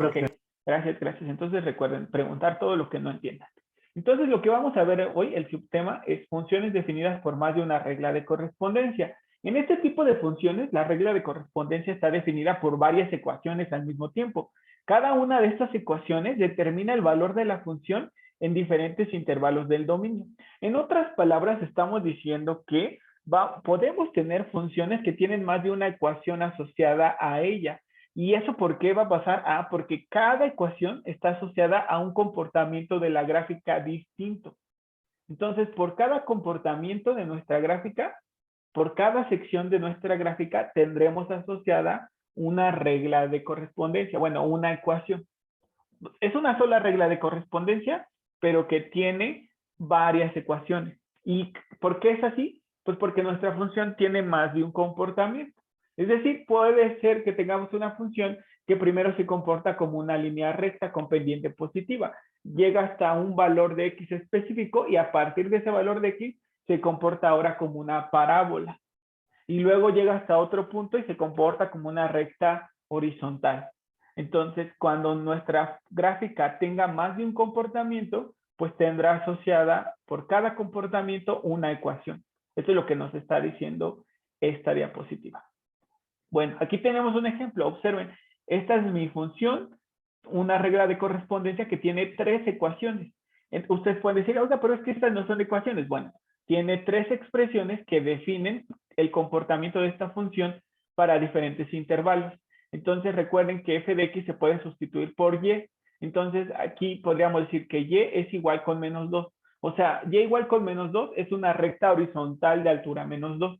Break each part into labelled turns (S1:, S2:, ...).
S1: Ok, gracias, gracias. Entonces recuerden preguntar todo lo que no entiendan. Entonces lo que vamos a ver hoy, el subtema, es funciones definidas por más de una regla de correspondencia. En este tipo de funciones, la regla de correspondencia está definida por varias ecuaciones al mismo tiempo. Cada una de estas ecuaciones determina el valor de la función en diferentes intervalos del dominio. En otras palabras, estamos diciendo que podemos tener funciones que tienen más de una ecuación asociada a ella. ¿Y eso por qué va a pasar? Porque cada ecuación está asociada a un comportamiento de la gráfica distinto. Entonces, por cada comportamiento de nuestra gráfica, por cada sección de nuestra gráfica, tendremos asociada una regla de correspondencia, bueno, una ecuación. Es una sola regla de correspondencia, pero que tiene varias ecuaciones. ¿Y por qué es así? Pues porque nuestra función tiene más de un comportamiento. Es decir, puede ser que tengamos una función que primero se comporta como una línea recta con pendiente positiva. Llega hasta un valor de x específico y a partir de ese valor de x se comporta ahora como una parábola. Y luego llega hasta otro punto y se comporta como una recta horizontal. Entonces, cuando nuestra gráfica tenga más de un comportamiento, pues tendrá asociada por cada comportamiento una ecuación. Eso es lo que nos está diciendo esta diapositiva. Bueno, aquí tenemos un ejemplo. Observen, esta es mi función, una regla de correspondencia que tiene 3 ecuaciones. Ustedes pueden decir, oiga, pero es que estas no son ecuaciones. Bueno, tiene 3 expresiones que definen el comportamiento de esta función para diferentes intervalos. Entonces recuerden que f de x se puede sustituir por y. Entonces aquí podríamos decir que y es igual con menos 2. O sea, y igual con menos 2 es una recta horizontal de altura menos 2.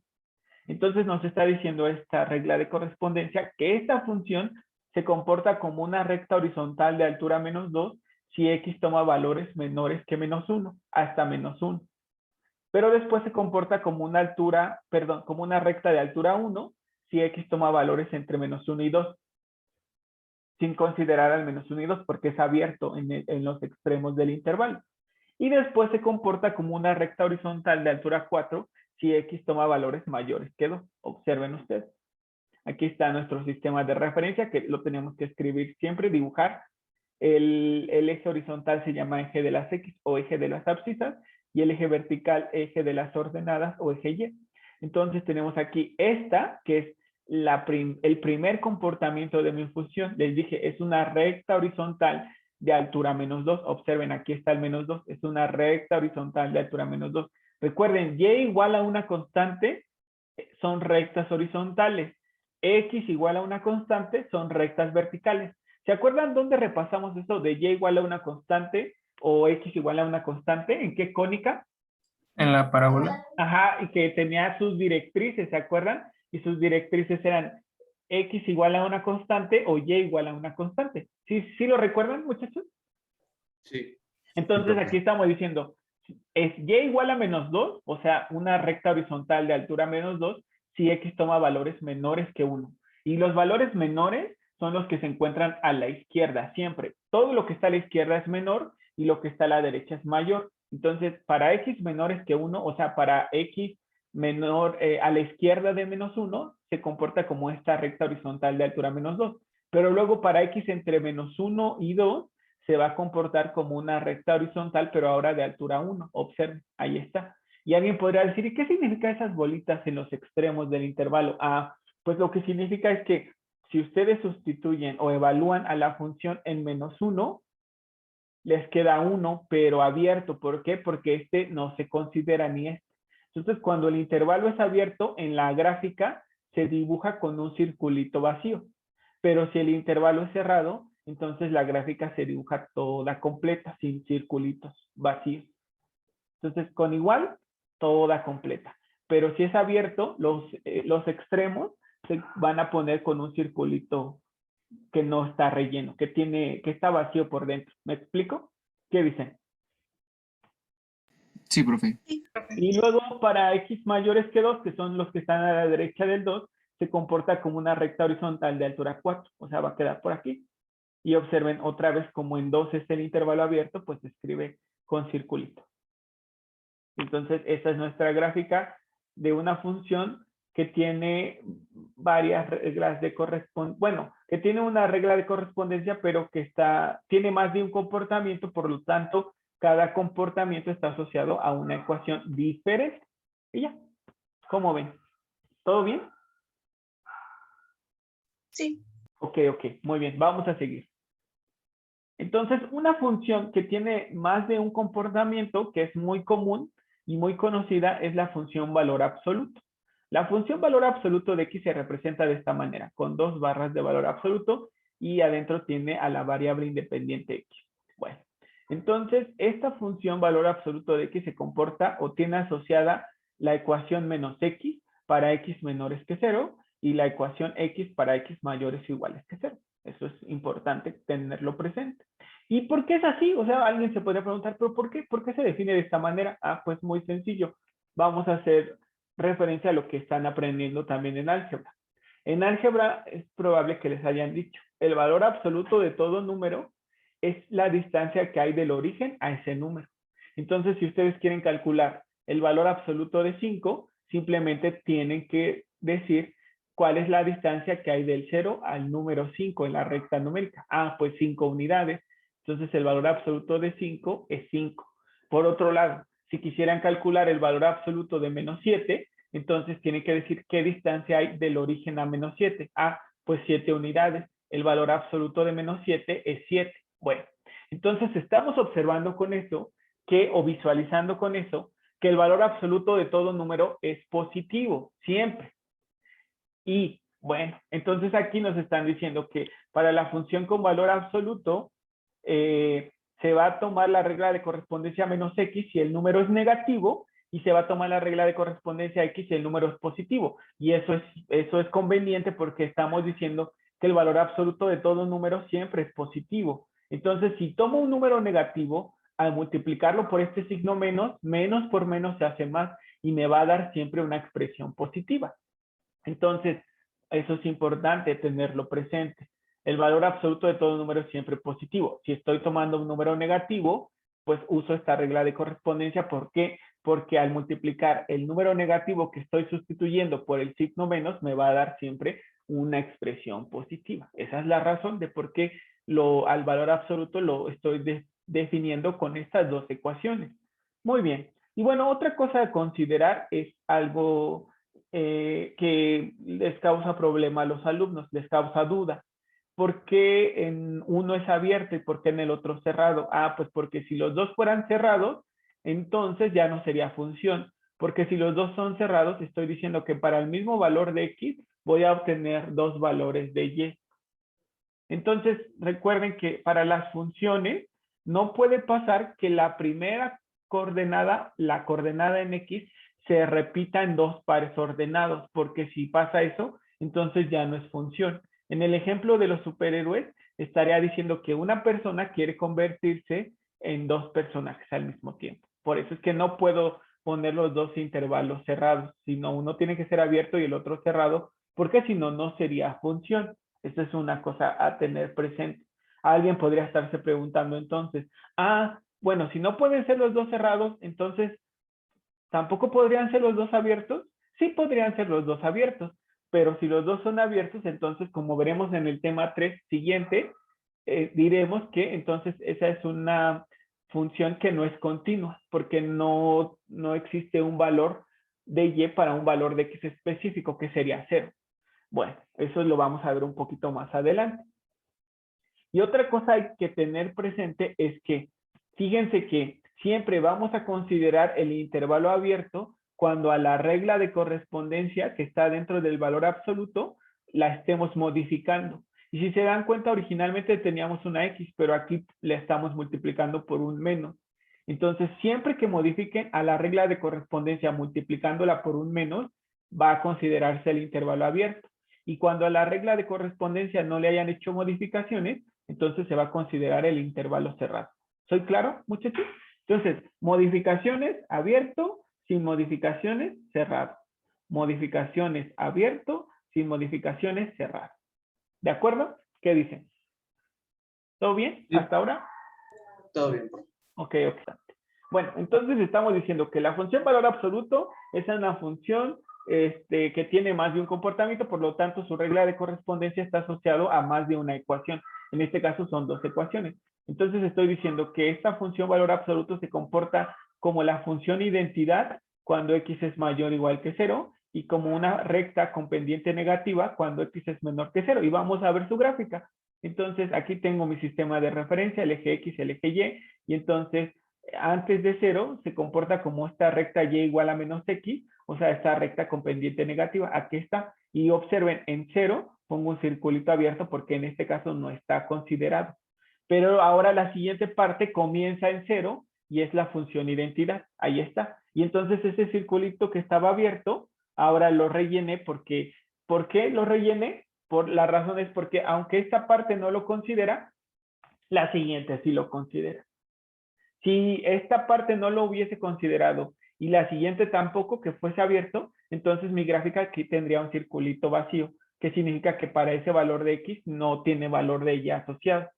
S1: Entonces nos está diciendo esta regla de correspondencia que esta función se comporta como una recta horizontal de altura menos 2 si x toma valores menores que menos 1, hasta menos 1. Pero después se comporta como una altura, perdón, como una recta de altura 1 si x toma valores entre menos 1 y 2, sin considerar al menos 1 y 2 porque es abierto en los extremos del intervalo. Y después se comporta como una recta horizontal de altura 4 si x toma valores mayores que 2. Observen ustedes. Aquí está nuestro sistema de referencia que lo tenemos que escribir siempre, dibujar. El eje horizontal se llama eje de las X o eje de las abscisas y el eje vertical eje de las ordenadas o eje Y. Entonces tenemos aquí esta que es el primer comportamiento de mi función. Les dije, es una recta horizontal de altura menos 2. Observen, aquí está el menos 2. Es una recta horizontal de altura menos 2. Recuerden, y igual a una constante son rectas horizontales. X igual a una constante son rectas verticales. ¿Se acuerdan dónde repasamos eso de y igual a una constante o x igual a una constante? ¿En qué cónica?
S2: En la parábola.
S1: Ajá, y que tenía sus directrices, ¿se acuerdan? Y sus directrices eran x igual a una constante o y igual a una constante. ¿Sí, sí lo recuerdan, muchachos?
S3: Sí.
S1: Entonces aquí estamos diciendo, es y igual a menos 2, o sea, una recta horizontal de altura menos 2, si x toma valores menores que 1. Y los valores menores son los que se encuentran a la izquierda, siempre. Todo lo que está a la izquierda es menor y lo que está a la derecha es mayor. Entonces, para x menores que 1, o sea, para x menor a la izquierda de menos 1, se comporta como esta recta horizontal de altura menos 2. Pero luego para x entre menos 1 y 2, se va a comportar como una recta horizontal, pero ahora de altura 1. Observen, ahí está. Y alguien podría decir, ¿y qué significa esas bolitas en los extremos del intervalo? Pues lo que significa es que si ustedes sustituyen o evalúan a la función en menos 1, les queda 1, pero abierto. ¿Por qué? Porque este no se considera ni este. Entonces, cuando el intervalo es abierto, en la gráfica se dibuja con un circulito vacío. Pero si el intervalo es cerrado, entonces la gráfica se dibuja toda completa, sin circulitos vacíos. Entonces, con igual, toda completa. Pero si es abierto, los extremos se van a poner con un circulito que no está relleno, que está vacío por dentro. ¿Me explico? ¿Qué dicen?
S2: Sí, profe.
S1: Y luego para x mayores que 2, que son los que están a la derecha del 2, se comporta como una recta horizontal de altura 4, o sea, va a quedar por aquí. Y observen otra vez como en 2 es el intervalo abierto, pues se escribe con circulito. Entonces, esta es nuestra gráfica de una función que tiene varias reglas de correspondencia, bueno, que tiene una regla de correspondencia, pero que tiene más de un comportamiento, por lo tanto, cada comportamiento está asociado a una ecuación diferente. Y ya, ¿cómo ven? ¿Todo bien?
S3: Sí.
S1: Ok, muy bien, vamos a seguir. Entonces, una función que tiene más de un comportamiento, que es muy común y muy conocida, es la función valor absoluto. La función valor absoluto de x se representa de esta manera, con dos barras de valor absoluto y adentro tiene a la variable independiente x. Bueno, entonces esta función valor absoluto de x se comporta o tiene asociada la ecuación menos x para x menores que 0 y la ecuación x para x mayores o iguales que 0. Eso es importante tenerlo presente. ¿Y por qué es así? O sea, alguien se podría preguntar, ¿pero por qué? ¿Por qué se define de esta manera? Ah, pues muy sencillo. Vamos a hacer referencia a lo que están aprendiendo también en álgebra. En álgebra es probable que les hayan dicho, el valor absoluto de todo número es la distancia que hay del origen a ese número. Entonces, si ustedes quieren calcular el valor absoluto de 5, simplemente tienen que decir cuál es la distancia que hay del 0 al número 5 en la recta numérica. Ah, pues 5 unidades. Entonces, el valor absoluto de 5 es 5. Por otro lado, si quisieran calcular el valor absoluto de menos 7, entonces tienen que decir qué distancia hay del origen a menos 7. Ah, pues 7 unidades. El valor absoluto de menos 7 es 7. Bueno, entonces estamos observando con eso o visualizando con eso que el valor absoluto de todo número es positivo, siempre. Y bueno, entonces aquí nos están diciendo que para la función con valor absoluto se va a tomar la regla de correspondencia menos x si el número es negativo y se va a tomar la regla de correspondencia x si el número es positivo. Y eso es conveniente porque estamos diciendo que el valor absoluto de todo número siempre es positivo. Entonces, si tomo un número negativo, al multiplicarlo por este signo menos, menos por menos se hace más y me va a dar siempre una expresión positiva. Entonces, eso es importante tenerlo presente. El valor absoluto de todo número es siempre positivo. Si estoy tomando un número negativo, pues uso esta regla de correspondencia. ¿Por qué? Porque al multiplicar el número negativo que estoy sustituyendo por el signo menos, me va a dar siempre una expresión positiva. Esa es la razón de por qué al valor absoluto lo estoy definiendo con estas dos ecuaciones. Muy bien. Y bueno, otra cosa a considerar es algo que les causa problema a los alumnos, les causa duda. ¿Por qué en uno es abierto y por qué en el otro cerrado? Ah, pues porque si los dos fueran cerrados, entonces ya no sería función. Porque si los dos son cerrados, estoy diciendo que para el mismo valor de x voy a obtener dos valores de y. Entonces, recuerden que para las funciones no puede pasar que la primera coordenada, la coordenada en x, se repita en dos pares ordenados, porque si pasa eso, entonces ya no es función. En el ejemplo de los superhéroes, estaría diciendo que una persona quiere convertirse en dos personajes al mismo tiempo. Por eso es que no puedo poner los dos intervalos cerrados, sino uno tiene que ser abierto y el otro cerrado, porque si no, no sería función. Esta es una cosa a tener presente. Alguien podría estarse preguntando entonces, bueno, si no pueden ser los dos cerrados, entonces, ¿tampoco podrían ser los dos abiertos? Sí podrían ser los dos abiertos, pero si los dos son abiertos, entonces, como veremos en el tema 3 siguiente, diremos que entonces esa es una función que no es continua, porque no existe un valor de y para un valor de x específico, que sería 0. Bueno, eso lo vamos a ver un poquito más adelante. Y otra cosa hay que tener presente es que, fíjense que siempre vamos a considerar el intervalo abierto cuando a la regla de correspondencia que está dentro del valor absoluto la estemos modificando. Y si se dan cuenta, originalmente teníamos una x, pero aquí la estamos multiplicando por un menos. Entonces, siempre que modifiquen a la regla de correspondencia multiplicándola por un menos, va a considerarse el intervalo abierto. Y cuando a la regla de correspondencia no le hayan hecho modificaciones, entonces se va a considerar el intervalo cerrado. ¿Soy claro, muchachos? Entonces, modificaciones abierto, sin modificaciones cerrado. Modificaciones abierto, sin modificaciones cerrado. ¿De acuerdo? ¿Qué dicen? ¿Todo bien
S3: Sí.
S1: hasta ahora?
S3: Todo bien.
S1: Ok. Bueno, entonces estamos diciendo que la función valor absoluto es una función que tiene más de un comportamiento, por lo tanto su regla de correspondencia está asociado a más de una ecuación. En este caso son dos ecuaciones. Entonces estoy diciendo que esta función valor absoluto se comporta como la función identidad cuando x es mayor o igual que 0 y como una recta con pendiente negativa cuando x es menor que 0. Y vamos a ver su gráfica. Entonces aquí tengo mi sistema de referencia, el eje x, el eje y, y entonces antes de 0 se comporta como esta recta y igual a menos x, o sea, esta recta con pendiente negativa. Aquí está. Y observen, en 0 pongo un circulito abierto porque en este caso no está considerado. Pero ahora la siguiente parte comienza en 0 y es la función identidad. Ahí está. Y entonces ese circulito que estaba abierto, ahora lo rellené porque, ¿por qué lo rellené? Por la razón es porque aunque esta parte no lo considera, la siguiente sí lo considera. Si esta parte no lo hubiese considerado y la siguiente tampoco, que fuese abierto, entonces mi gráfica aquí tendría un circulito vacío, que significa que para ese valor de x no tiene valor de y asociado.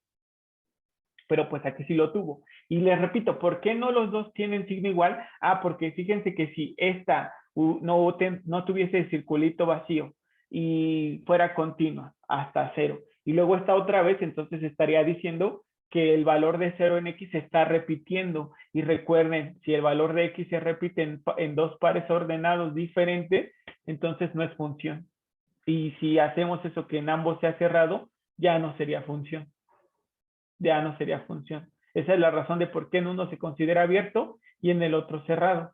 S1: Pero pues aquí sí lo tuvo. Y les repito, ¿por qué no los dos tienen signo igual? Ah, porque fíjense que si esta no tuviese el circulito vacío y fuera continua hasta 0, y luego esta otra vez, entonces estaría diciendo que el valor de 0 en x se está repitiendo. Y recuerden, si el valor de x se repite en dos pares ordenados diferentes, entonces no es función. Y si hacemos eso que en ambos se ha cerrado, ya no sería función. Ya no sería función. Esa es la razón de por qué en uno se considera abierto y en el otro cerrado.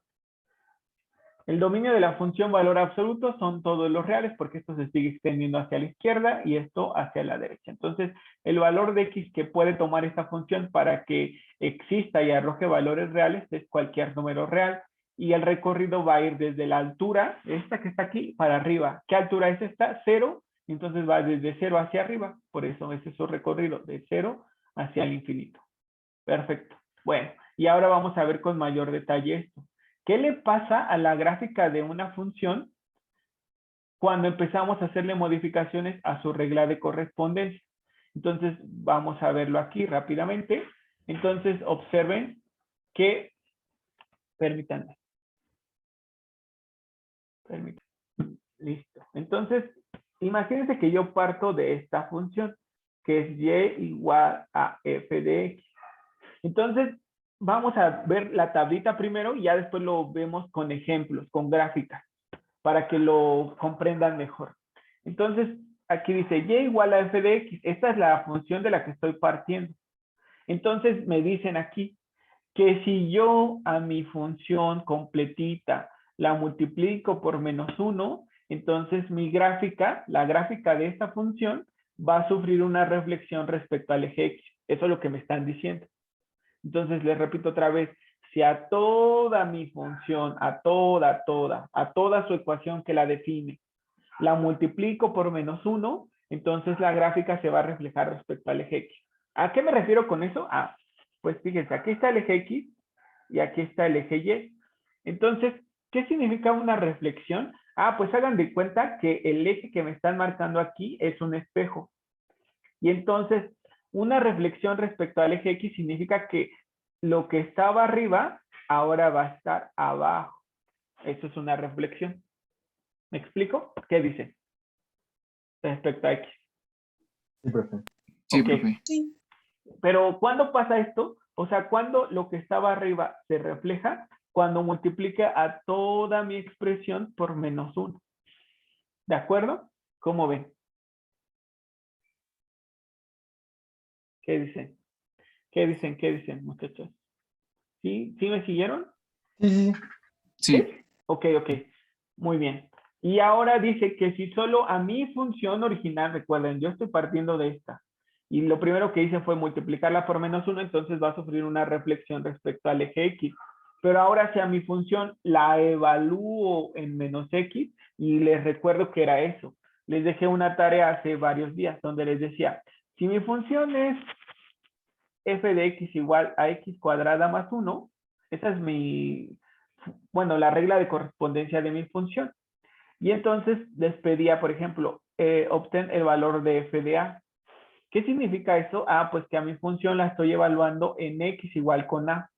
S1: El dominio de la función valor absoluto son todos los reales porque esto se sigue extendiendo hacia la izquierda y esto hacia la derecha. Entonces, el valor de x que puede tomar esta función para que exista y arroje valores reales es cualquier número real. Y el recorrido va a ir desde la altura, esta que está aquí, para arriba. ¿Qué altura es esta? 0. Entonces va desde 0 hacia arriba. Por eso es su recorrido de 0 hacia el infinito. Perfecto. Bueno, y ahora vamos a ver con mayor detalle esto. ¿Qué le pasa a la gráfica de una función cuando empezamos a hacerle modificaciones a su regla de correspondencia? Entonces, vamos a verlo aquí rápidamente. Entonces, observen que, permítanme. Listo. Entonces, imagínense que yo parto de esta función, que es y igual a f de x. Entonces, vamos a ver la tablita primero y ya después lo vemos con ejemplos, con gráficas, para que lo comprendan mejor. Entonces, aquí dice y igual a f de x. Esta es la función de la que estoy partiendo. Entonces, me dicen aquí que si yo a mi función completita la multiplico por -1, entonces mi gráfica, la gráfica de esta función, va a sufrir una reflexión respecto al eje x. Eso es lo que me están diciendo. Entonces, les repito otra vez, si a toda mi función, a toda su ecuación que la define, la multiplico por -1, entonces la gráfica se va a reflejar respecto al eje x. ¿A qué me refiero con eso? Ah, pues fíjense, aquí está el eje x y aquí está el eje y. Entonces, ¿qué significa una reflexión? Ah, pues hagan de cuenta que el eje que me están marcando aquí es un espejo. Y entonces, una reflexión respecto al eje X significa que lo que estaba arriba ahora va a estar abajo. Eso es una reflexión. ¿Me explico? ¿Qué dice? Respecto a X.
S4: Sí, profe.
S2: Sí,
S1: Ok.
S2: profe.
S3: Sí.
S1: Pero ¿cuándo pasa esto? O sea, cuando lo que estaba arriba se refleja, cuando multiplica a toda mi expresión por -1. ¿De acuerdo? ¿Cómo ven? ¿Qué dicen? ¿Qué dicen? ¿Qué dicen, muchachos? ¿Sí? ¿Sí me siguieron?
S4: Sí.
S2: Sí.
S1: Ok, ok. Muy bien. Y ahora dice que si solo a mi función original, recuerden, yo estoy partiendo de esta. Y lo primero que hice fue multiplicarla por -1, entonces va a sufrir una reflexión respecto al eje X. Pero ahora si a mi función la evalúo en -X, y les recuerdo que era eso. Les dejé una tarea hace varios días donde les decía, si mi función es f de x igual a x cuadrada más 1, esa es la regla de correspondencia de mi función. Y entonces les pedía, por ejemplo, obtén el valor de f de a. ¿Qué significa eso? Ah, pues que a mi función la estoy evaluando en x igual con a.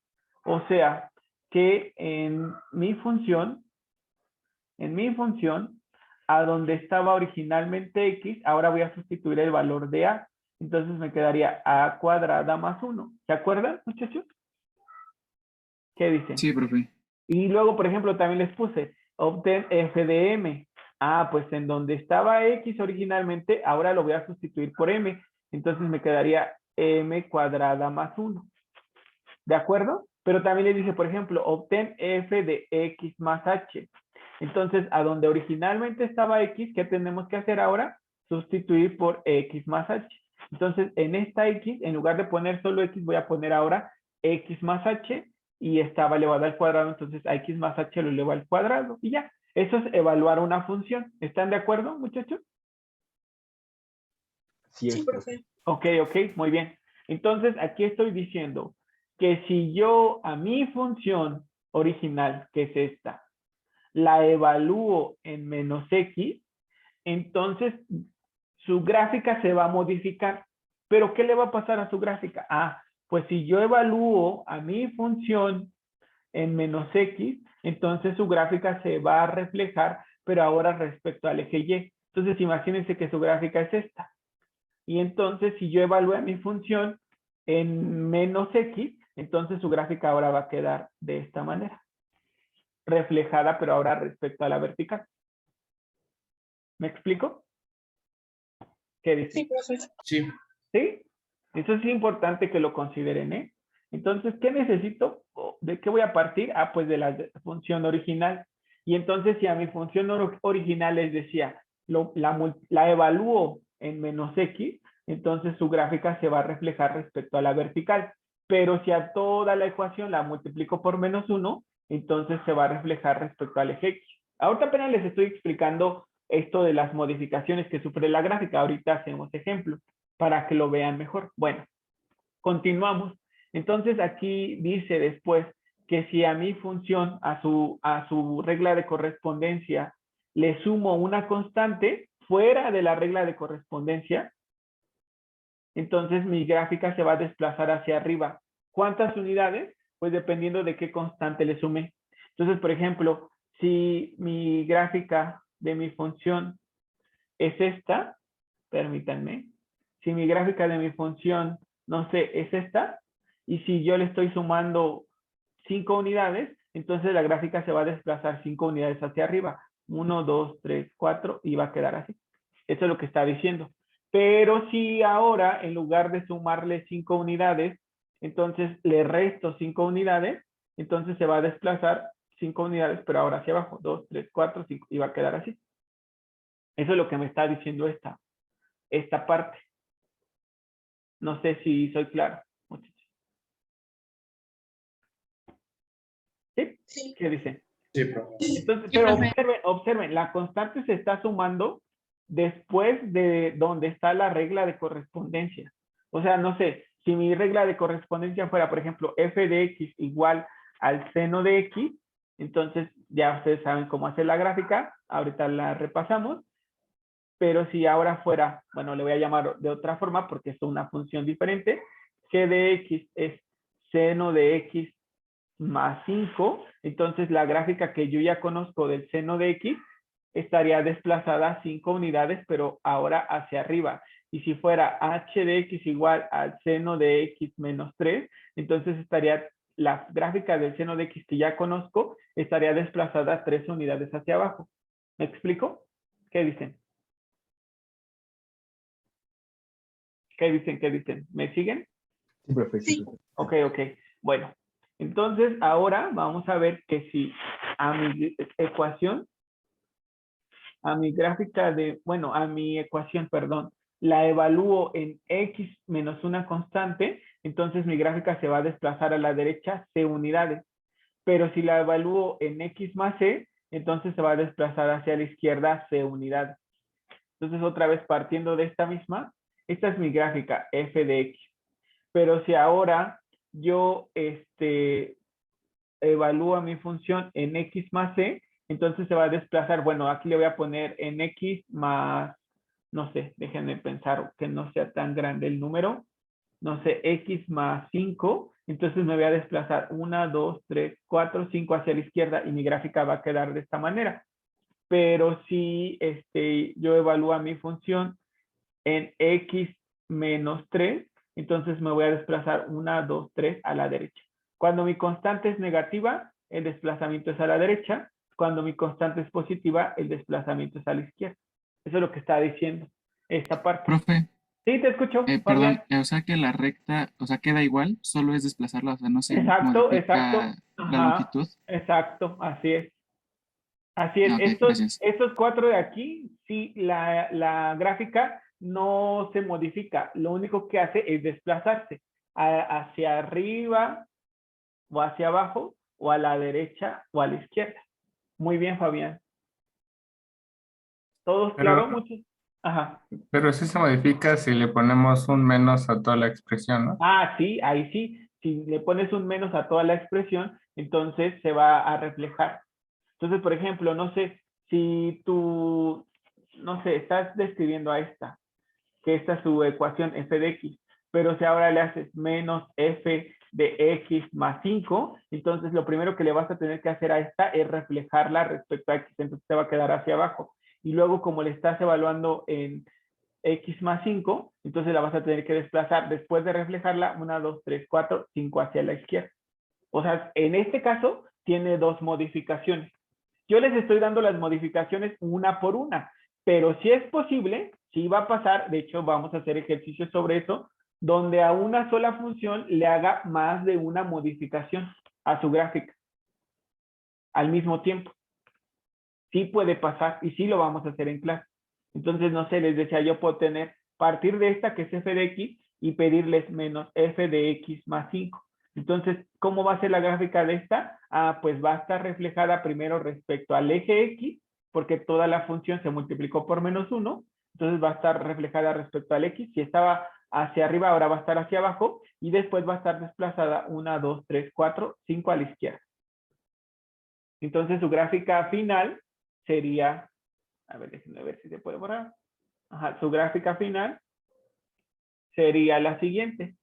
S1: O sea, que en mi función en mi función, a donde estaba originalmente x, ahora voy a sustituir el valor de a. Entonces me quedaría a cuadrada más 1. ¿Se acuerdan, muchachos? ¿Qué dicen?
S2: Sí, profe.
S1: Y luego, por ejemplo, también les puse obtén f de m. Ah, pues en donde estaba x originalmente, ahora lo voy a sustituir por m. Entonces me quedaría m cuadrada más 1. ¿De acuerdo? Pero también les dije, por ejemplo, obtén f de x más h. Entonces, a donde originalmente estaba x, ¿qué tenemos que hacer ahora? Sustituir por x más h. Entonces, en esta x, en lugar de poner solo x, voy a poner ahora x más h y estaba elevado al cuadrado, entonces a x más h lo elevo al cuadrado y ya. Eso es evaluar una función. ¿Están de acuerdo, muchachos?
S4: Sí,
S3: Sí,
S4: es,
S3: profe.
S1: Ok, muy bien. Entonces, aquí estoy diciendo que si yo a mi función original, que es esta, la evalúo en menos x, entonces su gráfica se va a modificar. ¿Pero qué le va a pasar a su gráfica? Ah, pues si yo evalúo a mi función en menos x, entonces su gráfica se va a reflejar, pero ahora respecto al eje y. Entonces imagínense que su gráfica es esta. Y entonces si yo evalúo a mi función en menos x, entonces su gráfica ahora va a quedar de esta manera. Reflejada, pero ahora respecto a la vertical. ¿Me explico? ¿Qué dice?
S3: Sí, profe.
S2: Sí.
S1: ¿Sí? Eso es importante que lo consideren, ¿eh? Entonces, ¿qué necesito? ¿De qué voy a partir? Ah, pues de la función original. Y entonces, si a mi función original les decía, la evalúo en menos x, entonces su gráfica se va a reflejar respecto a la vertical. Pero si a toda la ecuación la multiplico por menos 1, entonces se va a reflejar respecto al eje x. Ahorita apenas les estoy explicando esto de las modificaciones que sufre la gráfica. Ahorita hacemos ejemplos para que lo vean mejor. Bueno, continuamos. Entonces aquí dice después que si a mi función, a su regla de correspondencia, le sumo una constante fuera de la regla de correspondencia, entonces mi gráfica se va a desplazar hacia arriba. ¿Cuántas unidades? Pues dependiendo de qué constante le sume. Entonces, por ejemplo, si mi gráfica de mi función es esta, permítanme, si mi gráfica de mi función, no sé, es esta, y si yo le estoy sumando 5 unidades, entonces la gráfica se va a desplazar 5 unidades hacia arriba. 1, 2, 3, 4, y va a quedar así. Eso es lo que está diciendo. Pero si ahora, en lugar de sumarle 5 unidades, entonces le resto 5 unidades, entonces se va a desplazar 5 unidades, pero ahora hacia abajo. 2, 3, 4, 5, y va a quedar así. Eso es lo que me está diciendo esta parte. No sé si soy claro, muchachos. ¿Sí?
S3: Sí.
S1: ¿Qué dicen?
S2: Sí, profe.
S1: Entonces,
S3: Sí,
S1: pero
S3: profe.
S1: observen, la constante se está sumando después de donde está la regla de correspondencia. O sea, no sé, si mi regla de correspondencia fuera, por ejemplo, f de x igual al seno de x, entonces ya ustedes saben cómo hacer la gráfica, ahorita la repasamos. Pero si ahora fuera, bueno, le voy a llamar de otra forma porque es una función diferente, g de x es seno de x más 5, entonces la gráfica que yo ya conozco del seno de x estaría desplazada 5 unidades, pero ahora hacia arriba. Y si fuera h de x igual al seno de x menos 3, entonces estaría la gráfica del seno de x que ya conozco, estaría desplazada 3 unidades hacia abajo. ¿Me explico? ¿Qué dicen? ¿Qué dicen? ¿Qué dicen? ¿Me siguen?
S4: sí, profe, sí,
S3: Sí.
S4: profe.
S1: Ok. Bueno, entonces ahora vamos a ver que si a mi ecuación, a mi gráfica de, bueno, a mi ecuación, perdón, la evalúo en x menos una constante, entonces mi gráfica se va a desplazar a la derecha c unidades. Pero si la evalúo en x más c, entonces se va a desplazar hacia la izquierda c unidades. Entonces otra vez partiendo de esta misma, esta es mi gráfica f de x. Pero si ahora yo evalúo mi función en x más c, entonces se va a desplazar, bueno, aquí le voy a poner en x más, no sé, déjenme pensar que no sea tan grande el número, no sé, x más 5, entonces me voy a desplazar 1, 2, 3, 4, 5 hacia la izquierda y mi gráfica va a quedar de esta manera. pero si yo evalúo mi función en x menos 3, entonces me voy a desplazar 1, 2, 3 a la derecha. Cuando mi constante es negativa, el desplazamiento es a la derecha. Cuando mi constante es positiva, el desplazamiento es a la izquierda. Eso es lo que está diciendo esta parte.
S2: Profe,
S1: Sí, te escucho,
S2: perdón,
S1: Fabián.
S2: o sea que la recta, o sea, queda igual, solo es desplazarla, o sea, no se
S1: Exacto, exacto.
S2: modifica la
S1: Ajá,
S2: longitud.
S1: exacto, así es. Así es.
S2: Ah, ok, gracias.
S1: Estos 4 de aquí, sí, la gráfica no se modifica. Lo único que hace es desplazarse hacia arriba o hacia abajo o a la derecha o a la izquierda. Muy bien, Fabián. ¿Todos claro?
S2: Pero,
S1: Muchos. Ajá.
S2: pero sí se modifica si le ponemos un menos a toda la expresión, ¿no?
S1: Ah, sí, ahí sí. Si le pones un menos a toda la expresión, entonces se va a reflejar. Entonces, por ejemplo, no sé, si tú, no sé, estás describiendo a esta, que esta es su ecuación f de x, pero si ahora le haces menos f de x más 5, entonces lo primero que le vas a tener que hacer a esta es reflejarla respecto a x, entonces te va a quedar hacia abajo. Y luego, como le estás evaluando en x más 5, entonces la vas a tener que desplazar después de reflejarla 1, 2, 3, 4, 5 hacia la izquierda. O sea, en este caso tiene dos modificaciones. Yo les estoy dando las modificaciones una por una, pero si es posible, si va a pasar, de hecho vamos a hacer ejercicios sobre eso, donde a una sola función le haga más de una modificación a su gráfica al mismo tiempo. Sí puede pasar y sí lo vamos a hacer en clase. Entonces, no sé, les decía, yo puedo tener partir de esta que es f de x y pedirles menos f de x más 5. Entonces, ¿cómo va a ser la gráfica de esta? Ah, pues va a estar reflejada primero respecto al eje x, porque toda la función se multiplicó por menos 1. Entonces va a estar reflejada respecto al x. Si estaba hacia arriba, ahora va a estar hacia abajo. Y después va a estar desplazada 1, 2, 3, 4, 5 a la izquierda. Entonces su gráfica final sería, a ver, déjenme ver si se puede borrar. Ajá, su gráfica final sería la siguiente.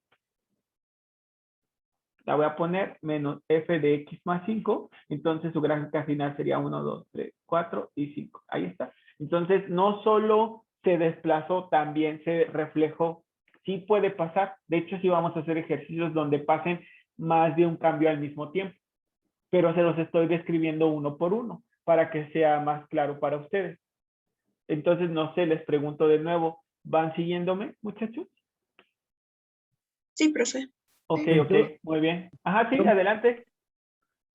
S1: La voy a poner menos f de x más 5. Entonces su gráfica final sería 1, 2, 3, 4 y 5. Ahí está. Entonces no solo se desplazó, también se reflejó. Sí puede pasar. De hecho, sí vamos a hacer ejercicios donde pasen más de un cambio al mismo tiempo. Pero se los estoy describiendo uno por uno para que sea más claro para ustedes. Entonces, no sé, les pregunto de nuevo, ¿van siguiéndome, muchachos?
S3: Sí, profe.
S1: Ok, ok,
S4: Yo-
S1: muy bien. Ajá, sí,
S4: yo-
S1: adelante.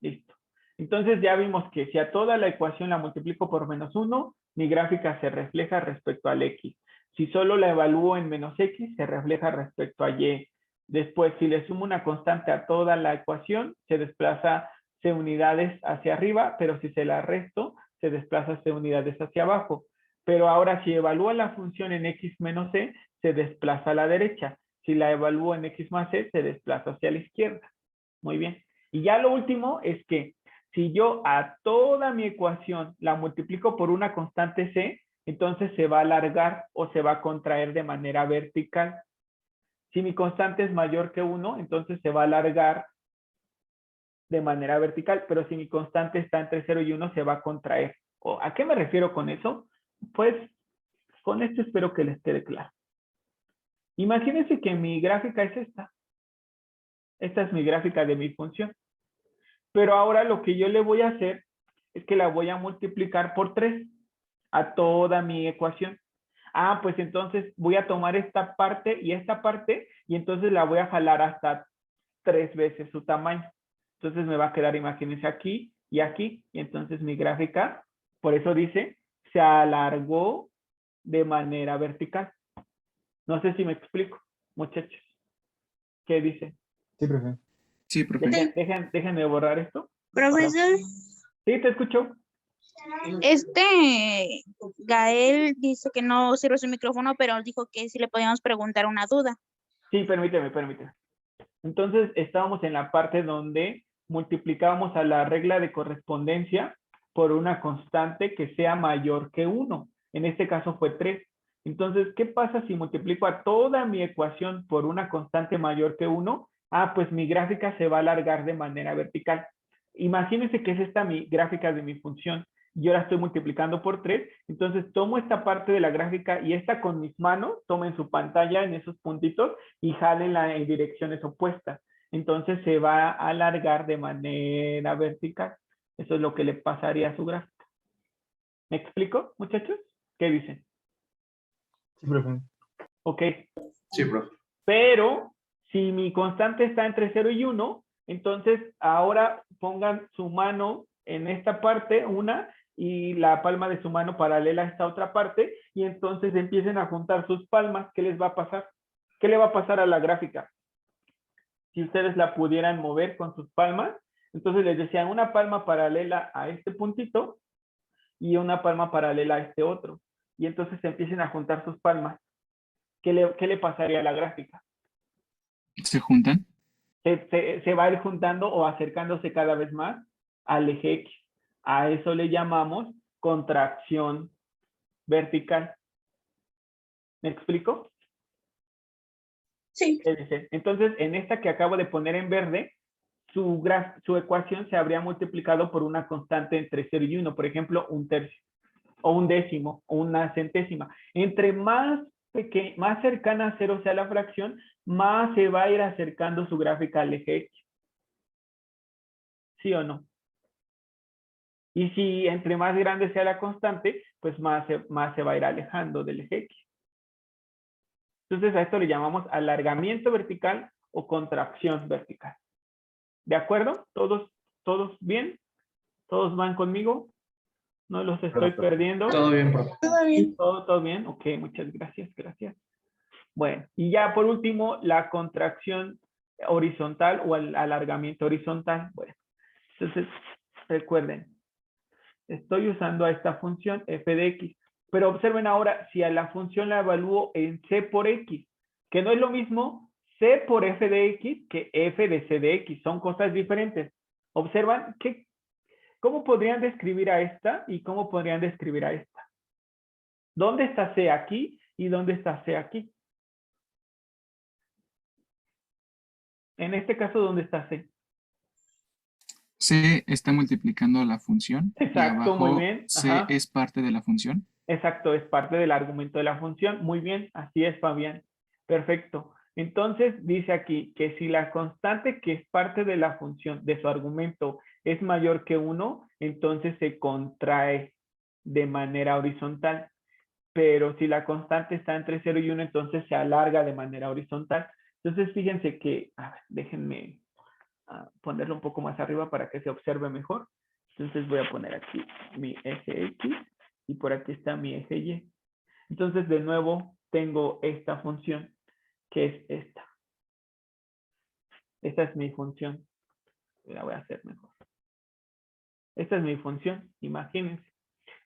S1: Listo. Entonces ya vimos que si a toda la ecuación la multiplico por menos 1, mi gráfica se refleja respecto al x. Si solo la evalúo en menos x, se refleja respecto a y. Después, si le sumo una constante a toda la ecuación, se desplaza c unidades hacia arriba, pero si se la resto, se desplaza c unidades hacia abajo. Pero ahora, si evalúo la función en x menos c, se desplaza a la derecha. Si la evalúo en x más c, se desplaza hacia la izquierda. Muy bien. Y ya lo último es que si yo a toda mi ecuación la multiplico por una constante c, entonces se va a alargar o se va a contraer de manera vertical. Si mi constante es mayor que 1, entonces se va a alargar de manera vertical, pero si mi constante está entre 0 y 1, se va a contraer. ¿A qué me refiero con eso? Pues con esto espero que les quede claro. Imagínense que mi gráfica es esta. Esta es mi gráfica de mi función. Pero ahora lo que yo le voy a hacer es que la voy a multiplicar por 3 a toda mi ecuación. Ah, pues entonces voy a tomar esta parte y entonces la voy a jalar hasta 3 veces su tamaño. Entonces me va a quedar, imagínense, aquí y aquí. Y entonces mi gráfica, por eso dice, se alargó de manera vertical. No sé si me explico, muchachos. ¿Qué dice?
S4: Sí, profe.
S2: Sí, profe.
S3: Sí.
S1: Déjenme borrar esto.
S3: Profesor,
S1: Sí, te escucho.
S5: Gael dice que no sirve su micrófono, pero dijo que sí le podíamos preguntar una duda.
S1: Sí, permíteme. Entonces, estábamos en la parte donde multiplicábamos a la regla de correspondencia por una constante que sea mayor que 1. En este caso fue 3. Entonces, ¿qué pasa si multiplico a toda mi ecuación por una constante mayor que 1? Ah, pues mi gráfica se va a alargar de manera vertical. Imagínense que es esta mi gráfica de mi función. y ahora estoy multiplicando por 3. Entonces tomo esta parte de la gráfica y esta con mis manos, tomen su pantalla en esos puntitos y jálenla en direcciones opuestas. Entonces se va a alargar de manera vertical. Eso es lo que le pasaría a su gráfica. ¿Me explico, muchachos? ¿Qué dicen?
S4: Sí, profe.
S1: Ok.
S2: Sí, profe.
S1: Pero si mi constante está entre 0 y 1, entonces ahora pongan su mano en esta parte, una, y la palma de su mano paralela a esta otra parte, y entonces empiecen a juntar sus palmas. ¿Qué les va a pasar? ¿Qué le va a pasar a la gráfica? Si ustedes la pudieran mover con sus palmas, entonces les decían una palma paralela a este puntito y una palma paralela a este otro. Y entonces empiecen a juntar sus palmas. ¿Qué le pasaría a la gráfica?
S6: ¿Se juntan?
S1: Se va a ir juntando o acercándose cada vez más al eje X. A eso le llamamos contracción vertical. ¿Me explico?
S3: Sí,
S1: Entonces, en esta que acabo de poner en verde, su ecuación se habría multiplicado por una constante entre 0 y 1, por ejemplo, un tercio, o un décimo, o una centésima. Entre más cercana a 0 sea la fracción, más se va a ir acercando su gráfica al eje X. ¿Sí o no? Y si entre más grande sea la constante, pues más se va a ir alejando del eje X. Entonces a esto le llamamos alargamiento vertical o contracción vertical. ¿De acuerdo? ¿Todos bien? ¿Todos van conmigo? ¿No los estoy perdiendo?
S2: Todo bien, profe.
S3: todo bien.
S1: ¿Todo bien? Ok, muchas gracias, gracias. Bueno, y ya por último, la contracción horizontal o el alargamiento horizontal. Bueno, entonces recuerden, estoy usando a esta función f de x, pero observen ahora si a la función la evalúo en c por x, que no es lo mismo c por f de x que f de c de x, son cosas diferentes. Observan cómo podrían describir a esta y cómo podrían describir a esta. ¿Dónde está c aquí y dónde está c aquí? En este caso, ¿dónde está c?
S6: C está multiplicando la función y
S1: Exacto, muy
S6: abajo
S1: bien.
S6: C
S1: Ajá.
S6: es parte de la función.
S1: Exacto, es parte del argumento de la función. Muy bien, así es, Fabián. Perfecto. Entonces, dice aquí que si la constante que es parte de la función, de su argumento, es mayor que 1, entonces se contrae de manera horizontal. Pero si la constante está entre 0 y 1, entonces se alarga de manera horizontal. Entonces, fíjense que, a ver, déjenme ponerlo un poco más arriba para que se observe mejor. Entonces voy a poner aquí mi eje X y por aquí está mi eje Y. Entonces de nuevo tengo esta función que es esta. Esta es mi función. La voy a hacer mejor. Esta es mi función, imagínense.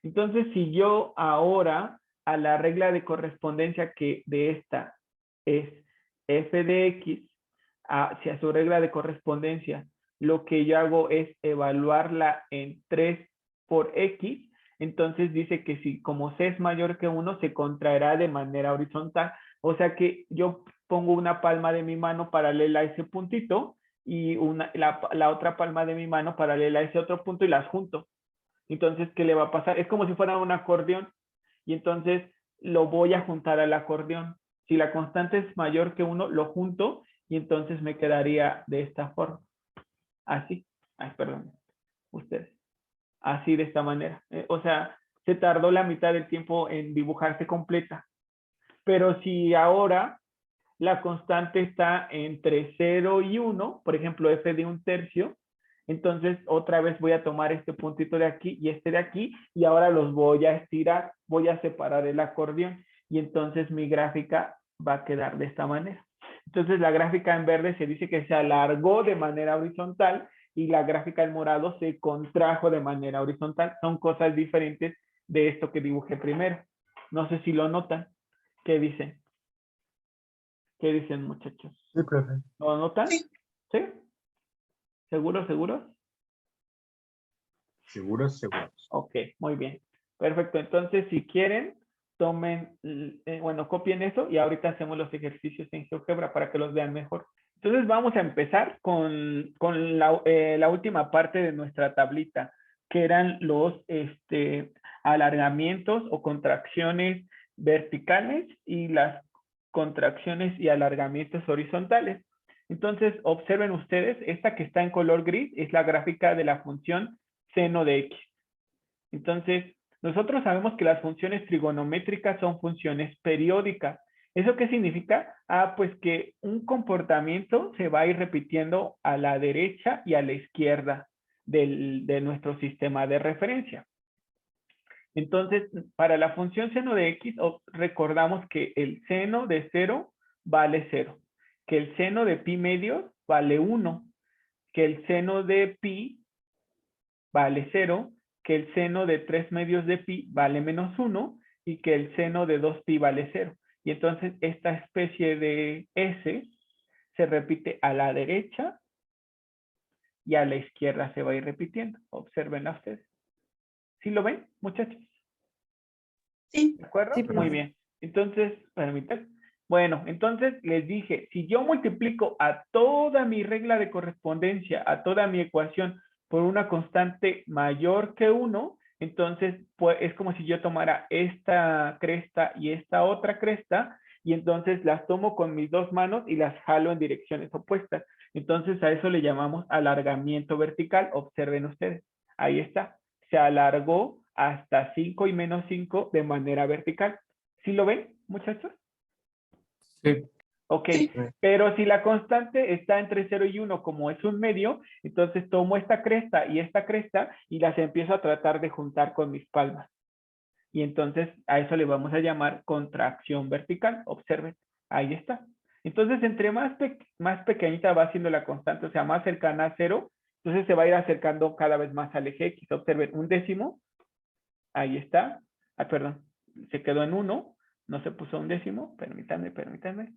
S1: Entonces si yo ahora a la regla de correspondencia que de esta es f de x, hacia su regla de correspondencia, lo que yo hago es evaluarla en 3 por x, entonces dice que si como c es mayor que 1, se contraerá de manera horizontal. O sea que yo pongo una palma de mi mano paralela a ese puntito y la otra palma de mi mano paralela a ese otro punto y las junto. Entonces, ¿qué le va a pasar? Es como si fuera un acordeón y entonces lo voy a juntar al acordeón. Si la constante es mayor que 1, lo junto y entonces me quedaría de esta forma. Así. Ay, perdón. Ustedes. Así, de esta manera. O sea, se tardó la mitad del tiempo en dibujarse completa. Pero si ahora la constante está entre 0 y 1, por ejemplo, f de un tercio, entonces otra vez voy a tomar este puntito de aquí y este de aquí y ahora los voy a estirar, voy a separar el acordeón y entonces mi gráfica va a quedar de esta manera. Entonces la gráfica en verde se dice que se alargó de manera horizontal y la gráfica en morado se contrajo de manera horizontal. Son cosas diferentes de esto que dibujé primero. No sé si lo notan. ¿Qué dicen? ¿Qué dicen, muchachos?
S4: Sí, profe.
S1: ¿Lo notan?
S3: Sí.
S1: ¿Sí? ¿Seguros, seguros?
S4: Seguros, seguros.
S1: Ok, muy bien. Perfecto. Entonces, si quieren, tomen, bueno, copien eso y ahorita hacemos los ejercicios en GeoGebra para que los vean mejor. Entonces, vamos a empezar con la última parte de nuestra tablita. que eran los alargamientos o contracciones verticales y las contracciones y alargamientos horizontales. Entonces, observen ustedes, esta que está en color gris es la gráfica de la función seno de x. Entonces, nosotros sabemos que las funciones trigonométricas son funciones periódicas. ¿Eso qué significa? Pues que un comportamiento se va a ir repitiendo a la derecha y a la izquierda de nuestro sistema de referencia. Entonces, para la función seno de x, recordamos que el seno de 0 vale 0, que el seno de pi medios vale 1, que el seno de pi vale 0, que el seno de 3 medios de pi vale menos 1 y que el seno de 2pi vale 0. Y entonces esta especie de S se repite a la derecha y a la izquierda se va a ir repitiendo. Observenla ustedes. ¿Sí lo ven, muchachos?
S3: Sí.
S1: ¿De acuerdo?
S3: Sí,
S1: Muy
S3: profe.
S1: bien. Entonces, permítanme. Bueno, entonces les dije, si yo multiplico a toda mi regla de correspondencia, a toda mi ecuación por una constante mayor que 1, entonces pues, es como si yo tomara esta cresta y esta otra cresta, y entonces las tomo con mis dos manos y las jalo en direcciones opuestas. Entonces a eso le llamamos alargamiento vertical. Observen ustedes. Ahí está. Se alargó hasta 5 y menos 5 de manera vertical. ¿Sí lo ven, muchachos?
S2: Sí.
S1: Ok,
S3: Sí.
S1: pero si la constante está entre 0 y 1, como es un medio, entonces tomo esta cresta y las empiezo a tratar de juntar con mis palmas. Y entonces a eso le vamos a llamar contracción vertical. Observen, ahí está. Entonces, entre más pequeñita va siendo la constante, o sea, más cercana a 0, entonces se va a ir acercando cada vez más al eje X. Observen, un décimo, ahí está. Perdón, se quedó en 1, no se puso un décimo, permítanme.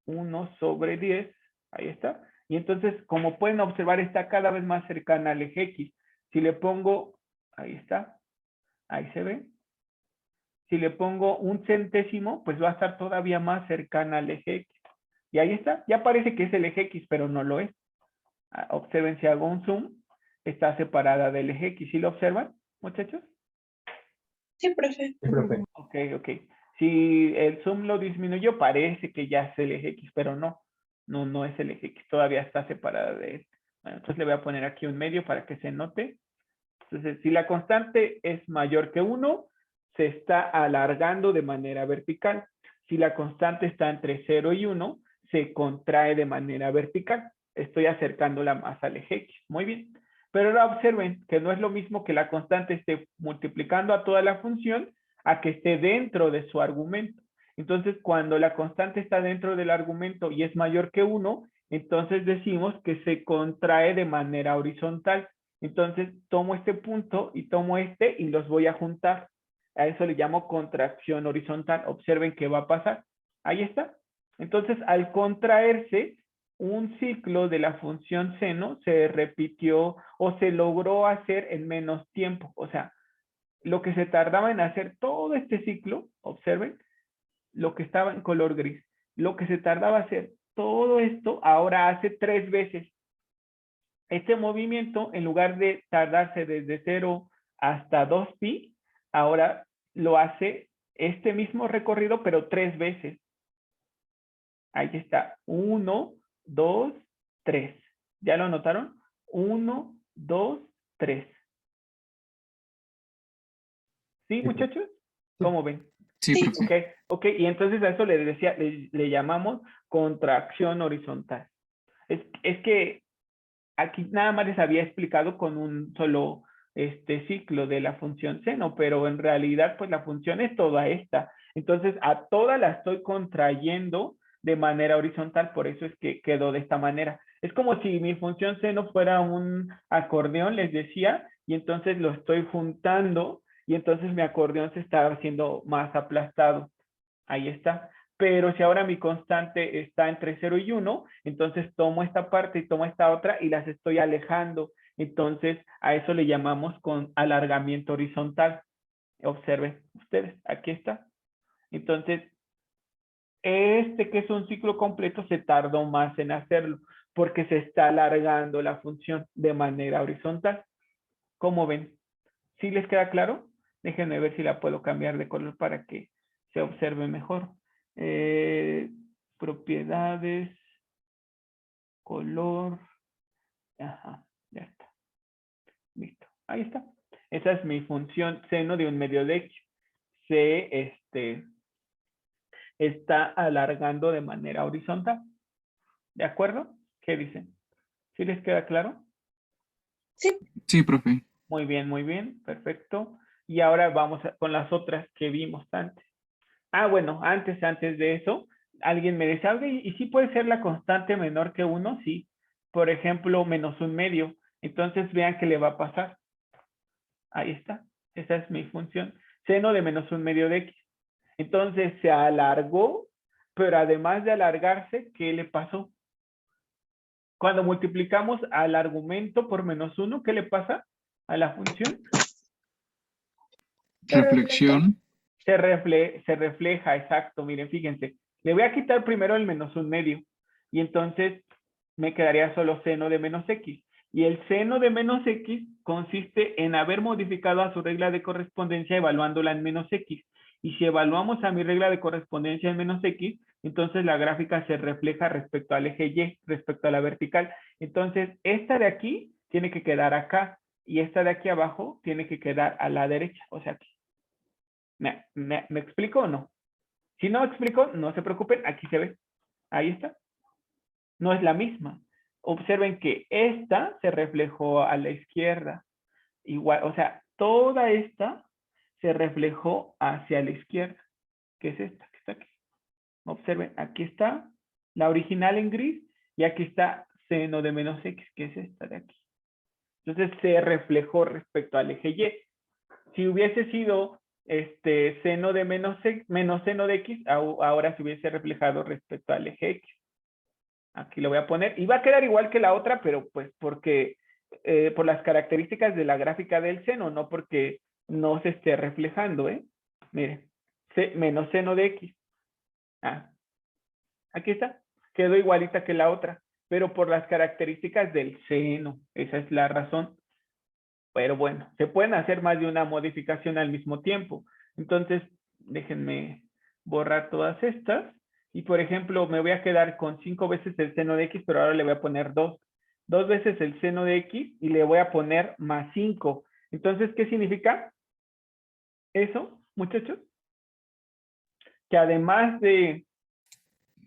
S1: 1 sobre 10, ahí está. Y entonces, como pueden observar, está cada vez más cercana al eje X. Si le pongo, ahí está, ahí se ve. Si le pongo un centésimo, pues va a estar todavía más cercana al eje X. Y ahí está, ya parece que es el eje X, pero no lo es. Observen, si hago un zoom, está separada del eje X. ¿Sí lo observan, muchachos?
S3: Sí, profe.
S4: Sí, profe.
S1: Ok. Si el zoom lo disminuyó, parece que ya es el eje X, pero no es el eje X, todavía está separada de él. Bueno, entonces le voy a poner aquí un medio para que se note. Entonces, si la constante es mayor que 1, se está alargando de manera vertical. Si la constante está entre 0 y 1, se contrae de manera vertical. Estoy acercándola más al eje X. Muy bien. Pero ahora observen que no es lo mismo que la constante esté multiplicando a toda la función a que esté dentro de su argumento. Entonces, cuando la constante está dentro del argumento y es mayor que 1, entonces decimos que se contrae de manera horizontal. Entonces, tomo este punto y tomo este y los voy a juntar. A eso le llamo contracción horizontal. Observen qué va a pasar. Ahí está. Entonces, al contraerse, un ciclo de la función seno se repitió o se logró hacer en menos tiempo. O sea, lo que se tardaba en hacer todo este ciclo, observen, lo que estaba en color gris, lo que se tardaba hacer todo esto, ahora hace 3 veces. Este movimiento, en lugar de tardarse desde 0 hasta 2pi, ahora lo hace este mismo recorrido, pero 3 veces. Ahí está. 1, 2, 3. ¿Ya lo notaron? 1, 2, 3. ¿Sí, muchachos? ¿Cómo ven?
S6: Sí,
S3: Sí.
S6: profe.
S1: Ok. Y entonces a eso le llamamos contracción horizontal. Es que aquí nada más les había explicado con un solo ciclo de la función seno, pero en realidad pues la función es toda esta. Entonces a toda la estoy contrayendo de manera horizontal, por eso es que quedó de esta manera. Es como si mi función seno fuera un acordeón, les decía, y entonces lo estoy juntando y entonces mi acordeón se está haciendo más aplastado. Ahí está. Pero si ahora mi constante está entre 0 y 1, entonces tomo esta parte y tomo esta otra y las estoy alejando. Entonces a eso le llamamos con alargamiento horizontal. Observen ustedes, aquí está. Entonces, que es un ciclo completo se tardó más en hacerlo porque se está alargando la función de manera horizontal. ¿Cómo ven? ¿Sí les queda claro? Déjenme ver si la puedo cambiar de color para que se observe mejor. Propiedades, color. Ajá, ya está. Listo, ahí está. Esa es mi función seno de un medio de X. Se está alargando de manera horizontal. ¿De acuerdo? ¿Qué dicen? ¿Sí les queda claro?
S6: Sí, profe.
S1: Muy bien, perfecto. Y ahora vamos con las otras que vimos antes. Ah, bueno, antes de eso, alguien me decía, "Oye, ¿y si puede ser la constante menor que 1? Sí. Por ejemplo, -1/2. Entonces vean qué le va a pasar. Ahí está. Esa es mi función. Seno de -1/2 de X. Entonces se alargó, pero además de alargarse, ¿qué le pasó? Cuando multiplicamos al argumento por -1, ¿qué le pasa a la función?
S6: Reflexión.
S1: Se refleja, exacto. Miren, fíjense. Le voy a quitar primero el -1/2 y entonces me quedaría solo seno de -x. Y el seno de -x consiste en haber modificado a su regla de correspondencia evaluándola en -x. Y si evaluamos a mi regla de correspondencia en -x, entonces la gráfica se refleja respecto al eje Y, respecto a la vertical. Entonces, esta de aquí tiene que quedar acá y esta de aquí abajo tiene que quedar a la derecha, o sea, aquí. ¿Me explico o no? Si no explico, no se preocupen, aquí se ve. Ahí está. No es la misma. Observen que esta se reflejó a la izquierda. Igual, o sea, toda esta se reflejó hacia la izquierda, que es esta, que está aquí. Observen, aquí está la original en gris y aquí está seno de -x, que es esta de aquí. Entonces se reflejó respecto al eje Y. Si hubiese sido seno de menos seno de X, ahora se hubiese reflejado respecto al eje X. Aquí lo voy a poner. Y va a quedar igual que la otra, pero pues porque por las características de la gráfica del seno, no porque no se esté reflejando, ¿eh? Miren, menos seno de X. Ah, aquí está. Quedó igualita que la otra, pero por las características del seno. Esa es la razón. Pero bueno, se pueden hacer más de una modificación al mismo tiempo. Entonces, déjenme borrar todas estas. Y por ejemplo, me voy a quedar con 5 veces el seno de X, pero ahora le voy a poner 2. 2 veces el seno de X y le voy a poner más 5. Entonces, ¿qué significa eso, muchachos? Que además de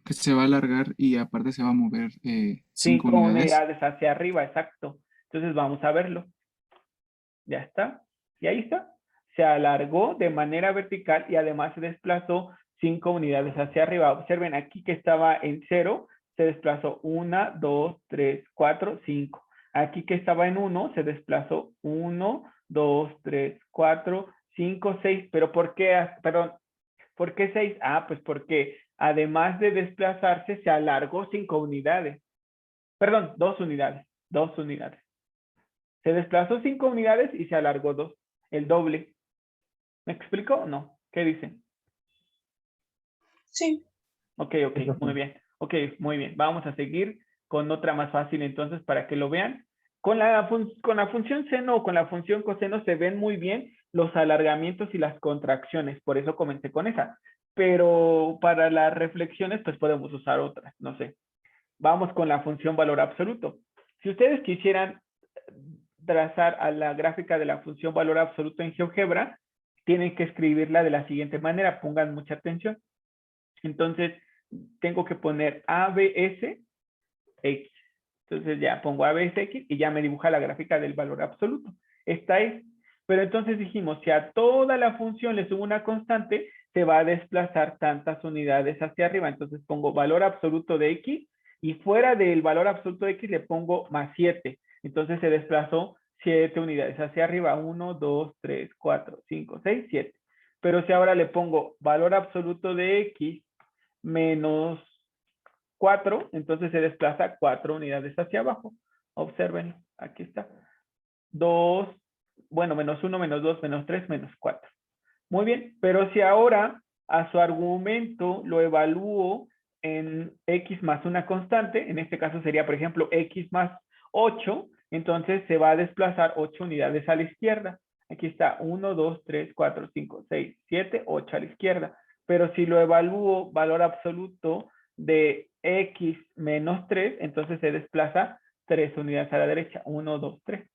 S6: Que se va a alargar y aparte se va a mover 5
S1: 5
S6: unidades.
S1: unidades hacia arriba, exacto. Entonces, vamos a verlo. Ya está. Y ahí está. Se alargó de manera vertical y además se desplazó 5 unidades hacia arriba. Observen aquí que estaba en 0, se desplazó 1, 2, 3, 4, 5. Aquí que estaba en 1, se desplazó 1, 2, 3, 4, 5, 6. ¿Pero por qué? Perdón, ¿por qué 6? Ah, pues porque además de desplazarse, se alargó 5 unidades. Perdón, 2 unidades. 2 unidades. Se desplazó 5 unidades y se alargó 2, el doble. ¿Me explico o no? ¿Qué dicen?
S3: Sí.
S1: Ok, muy bien. Ok, muy bien. Vamos a seguir con otra más fácil entonces para que lo vean. Con la función seno o con la función coseno se ven muy bien los alargamientos y las contracciones. Por eso comencé con esa. Pero para las reflexiones pues podemos usar otras. No sé. Vamos con la función valor absoluto. Si ustedes quisieran trazar a la gráfica de la función valor absoluto en GeoGebra, tienen que escribirla de la siguiente manera. Pongan mucha atención. Entonces, tengo que poner ABS X. Entonces ya pongo ABS X y ya me dibuja la gráfica del valor absoluto. Esta es. Pero entonces dijimos, si a toda la función le subo una constante, se va a desplazar tantas unidades hacia arriba. Entonces pongo valor absoluto de X y fuera del valor absoluto de X le pongo más 7. Entonces se desplazó 7 unidades hacia arriba. 1, 2, 3, 4, 5, 6, 7. Pero si ahora le pongo valor absoluto de X menos 4, entonces se desplaza 4 unidades hacia abajo. Observen, aquí está. 2, bueno, menos 1, menos 2, menos 3, menos 4. Muy bien, pero si ahora a su argumento lo evalúo en X más una constante, en este caso sería, por ejemplo, X más 8, entonces se va a desplazar 8 unidades a la izquierda. Aquí está 1, 2, 3, 4, 5, 6, 7, 8 a la izquierda. Pero si lo evalúo valor absoluto de x menos 3, entonces se desplaza 3 unidades a la derecha. 1, 2, 3.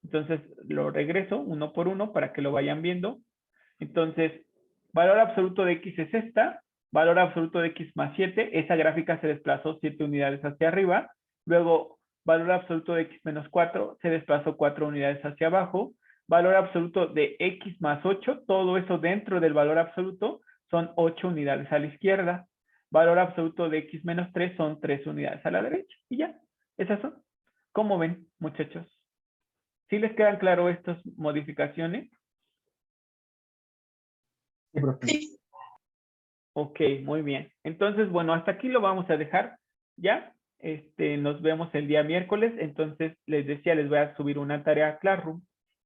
S1: Entonces lo regreso uno por uno para que lo vayan viendo. Entonces, valor absoluto de x es esta. Valor absoluto de x más 7. Esa gráfica se desplazó 7 unidades hacia arriba. Luego, valor absoluto de x menos 4 se desplazó 4 unidades hacia abajo. Valor absoluto de x más 8. Todo eso dentro del valor absoluto son 8 unidades a la izquierda. Valor absoluto de x menos 3 son 3 unidades a la derecha. Y ya, esas son. ¿Cómo ven, muchachos? ¿Sí les quedan claras estas modificaciones?
S4: Sí, profe.
S3: Sí.
S1: Ok, muy bien. Entonces, bueno, hasta aquí lo vamos a dejar. ¿Ya? Nos vemos el día miércoles. Entonces, les decía, les voy a subir una tarea a Classroom.